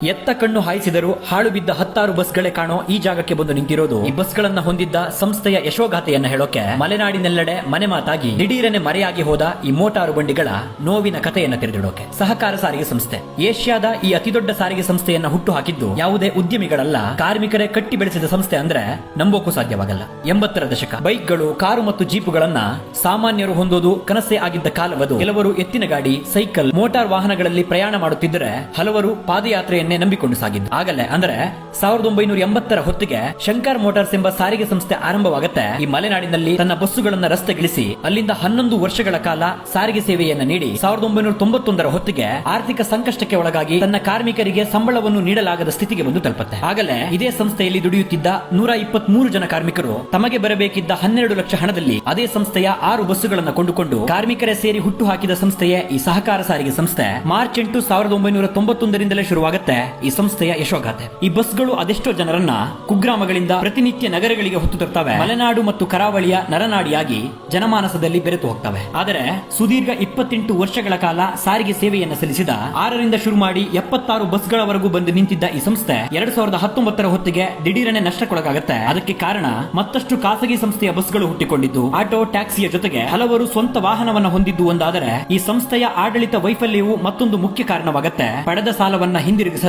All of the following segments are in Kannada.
ಎತ್ತ ಕಣ್ಣು ಹಾಯಿಸಿದರೂ ಹಾಳು ಬಿದ್ದ 10 ಬಸ್ಗಳೇ ಕಾಣೋ ಈ ಜಾಗಕ್ಕೆ ಬಂದು ನಿಂತಿರೋದು ಈ ಬಸ್ಗಳನ್ನ ಹೊಂದಿದ್ದ ಸಂಸ್ಥೆಯ ಯಶೋಗಾಥೆಯನ್ನ ಹೇಳೋಕೆ ಮಲೆನಾಡಿನೆಲ್ಲೆಡೆ ಮನೆ ಮಾತಾಗಿ ದಿಢೀರನೆ ಮರೆಯಾಗಿ ಹೋದ ಈ ಮೋಟಾರು ಬಂಡಿಗಳ ನೋವಿನ ಕಥೆಯನ್ನ ತೆರೆದಿಡೋಕೆ ಸಹಕಾರ ಸಾರಿಗೆ ಸಂಸ್ಥೆ ಏಷ್ಯಾದ ಈ ಅತಿದೊಡ್ಡ ಸಾರಿಗೆ ಸಂಸ್ಥೆಯನ್ನ ಹುಟ್ಟು ಹಾಕಿದ್ದು ಯಾವುದೇ ಉದ್ಯಮಿಗಳಲ್ಲ, ಕಾರ್ಮಿಕರೇ ಕಟ್ಟಿ ಬೆಳೆಸಿದ ಸಂಸ್ಥೆ ಅಂದ್ರೆ ನಂಬೋಕು ಸಾಧ್ಯವಾಗಲ್ಲ. 80ರ ದಶಕ ಬೈಕ್ಗಳು, ಕಾರು ಮತ್ತು ಜೀಪುಗಳನ್ನ ಸಾಮಾನ್ಯರು ಹೊಂದೋದು ಕನಸೇ ಆಗಿದ್ದ ಕಾಲವದು. ಕೆಲವರು ಎತ್ತಿನ ಗಾಡಿ, ಸೈಕಲ್, ಮೋಟಾರ್ ವಾಹನಗಳಲ್ಲಿ ಪ್ರಯಾಣ ಮಾಡುತ್ತಿದ್ದರೆ ಹಲವರು ಪಾದಯಾತ್ರೆಯನ್ನೇ ನಂಬಿಕೊಂಡು ಸಾಗಿದ್ದು. ಆಗಲೇ ಅಂದ್ರೆ 1980ರ ಹೊತ್ತಿಗೆ ಶಂಕರ್ ಮೋಟಾರ್ಸ್ ಎಂಬ ಸಾರಿಗೆ ಸಂಸ್ಥೆ ಆರಂಭವಾಗುತ್ತೆ. ಈ ಮಲೆನಾಡಿನಲ್ಲಿ ತನ್ನ ಬಸ್ಸುಗಳನ್ನ ರಸ್ತೆಗಿಳಿಸಿ ಅಲ್ಲಿಂದ 11 ವರ್ಷಗಳ ಕಾಲ ಸಾರಿಗೆ ಸೇವೆಯನ್ನ ನೀಡಿ 1991ರ ಹೊತ್ತಿಗೆ ಆರ್ಥಿಕ ಸಂಕಷ್ಟಕ್ಕೆ ಒಳಗಾಗಿ ತನ್ನ ಕಾರ್ಮಿಕರಿಗೆ ಸಂಬಳವನ್ನು ನೀಡಲಾಗದ ಸ್ಥಿತಿಗೆ ಬಂದು ತಲುಪುತ್ತೆ. ಆಗಲೇ ಇದೇ ಸಂಸ್ಥೆಯಲ್ಲಿ ದುಡಿಯುತ್ತಿದ್ದ 123 ಜನ ಕಾರ್ಮಿಕರು ತಮಗೆ ಬರಬೇಕಿದ್ದ 12 ಲಕ್ಷ ಹಣದಲ್ಲಿ ಅದೇ ಸಂಸ್ಥೆಯ 6 ಬಸ್ಸುಗಳನ್ನು ಕೊಂಡುಕೊಂಡು ಕಾರ್ಮಿಕರೇ ಸೇರಿ ಹುಟ್ಟು ಹಾಕಿದ ಸಂಸ್ಥೆಯೇ ಈ ಸಹಕಾರ ಸಾರಿಗೆ ಸಂಸ್ಥೆ. ಮಾರ್ಚ್ 8, 1991ರಿಂದಲೇ ಶುರುವಾಗುತ್ತೆ ಈ ಸಂಸ್ಥೆಯ ಯಶೋಗಾಥೆ. ಈ ಬಸ್ಗಳು ಅದೆಷ್ಟೋ ಜನರನ್ನ ಕುಗ್ರಾಮಗಳಿಂದ ಪ್ರತಿನಿತ್ಯ ನಗರಗಳಿಗೆ ಹೊತ್ತು ತರ್ತವೆ. ಮಲೆನಾಡು ಮತ್ತು ಕರಾವಳಿಯ ನರನಾಡಿಯಾಗಿ ಜನಮಾನಸದಲ್ಲಿ ಬೆರೆತು ಹೋಗ್ತವೆ. ಆದರೆ ಸುದೀರ್ಘ 28 ವರ್ಷಗಳ ಕಾಲ ಸಾರಿಗೆ ಸೇವೆಯನ್ನು ಸಲ್ಲಿಸಿದ 6ರಿಂದ ಶುರು ಮಾಡಿ 76 ಬಸ್ಗಳವರೆಗೂ ಬಂದು ನಿಂತಿದ್ದ ಈ ಸಂಸ್ಥೆ 2019ರ ಹೊತ್ತಿಗೆ ದಿಢೀರನೆ ನಷ್ಟಕ್ಕೊಳಗಾಗುತ್ತೆ. ಅದಕ್ಕೆ ಕಾರಣ ಮತ್ತಷ್ಟು ಖಾಸಗಿ ಸಂಸ್ಥೆಯ ಬಸ್ಗಳು ಹುಟ್ಟಿಕೊಂಡಿದ್ದು, ಆಟೋ ಟ್ಯಾಕ್ಸಿಯ ಜೊತೆಗೆ ಹಲವರು ಸ್ವಂತ ವಾಹನವನ್ನ ಹೊಂದಿದ್ದು ಒಂದಾದರೆ ಈ ಸಂಸ್ಥೆಯ ಆಡಳಿತ ವೈಫಲ್ಯವು ಮತ್ತೊಂದು ಮುಖ್ಯ ಕಾರಣವಾಗುತ್ತೆ. ಪಡೆದ ಸಾಲವನ್ನ ಹಿಂದಿರುಗಿಸದೆ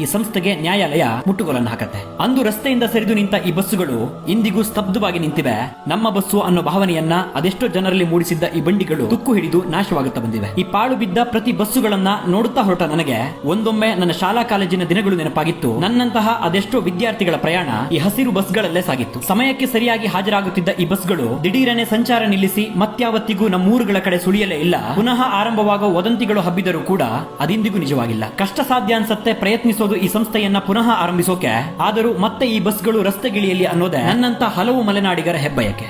ಈ ಸಂಸ್ಥೆಗೆ ನ್ಯಾಯಾಲಯ ಮುಟ್ಟುಗೋಲನ್ನು ಹಾಕತ್ತೆ. ಅಂದು ರಸ್ತೆಯಿಂದ ಸರಿದು ನಿಂತ ಈ ಬಸ್ಸುಗಳು ಇಂದಿಗೂ ಸ್ತಬ್ಧವಾಗಿ ನಿಂತಿವೆ. ನಮ್ಮ ಬಸ್ಸು ಅನ್ನೋ ಭಾವನೆಯನ್ನ ಅದೆಷ್ಟೋ ಜನರಲ್ಲಿ ಮೂಡಿಸಿದ್ದ ಈ ಬಂಡಿಗಳು ತುಕ್ಕು ಹಿಡಿದು ನಾಶವಾಗುತ್ತಾ ಬಂದಿವೆ. ಈ ಪಾಳು ಬಿದ್ದ ಪ್ರತಿ ಬಸ್ಸುಗಳನ್ನ ನೋಡುತ್ತಾ ಹೊರಟ ನನಗೆ ಒಂದೊಮ್ಮೆ ನನ್ನ ಶಾಲಾ ಕಾಲೇಜಿನ ದಿನಗಳು ನೆನಪಾಗಿತ್ತು. ನನ್ನಂತಹ ಅದೆಷ್ಟೋ ವಿದ್ಯಾರ್ಥಿಗಳ ಪ್ರಯಾಣ ಈ ಹಸಿರು ಬಸ್ಗಳಲ್ಲೇ ಸಾಗಿತ್ತು. ಸಮಯಕ್ಕೆ ಸರಿಯಾಗಿ ಹಾಜರಾಗುತ್ತಿದ್ದ ಈ ಬಸ್ಗಳು ದಿಢೀರನೆ ಸಂಚಾರ ನಿಲ್ಲಿಸಿ ಮತ್ಯಾವತ್ತಿಗೂ ನಮ್ಮೂರುಗಳ ಕಡೆ ಸುಳಿಯಲೇ ಇಲ್ಲ. ಪುನಃ ಆರಂಭವಾಗುವ ವದಂತಿಗಳು ಹಬ್ಬಿದರೂ ಕೂಡ ಅದಿಂದಿಗೂ ನಿಜವಾಗಿಲ್ಲ. ಕಷ್ಟ ಸಾಧ್ಯ ಅನ್ಸತ್ತೆ ಪ್ರಯತ್ನಿಸೋದು ಈ ಸಂಸ್ಥೆಯನ್ನ ಪುನಃ ಆರಂಭಿಸೋಕೆ. ಆದರೂ ಮತ್ತೆ ಈ ಬಸ್ಗಳು ರಸ್ತೆಗಿಳಿಯಲಿ ಅನ್ನೋದೇ ನನ್ನಂತ ಹಲವು ಮಲೆನಾಡಿಗರ ಹೆಬ್ಬಯಕೆ.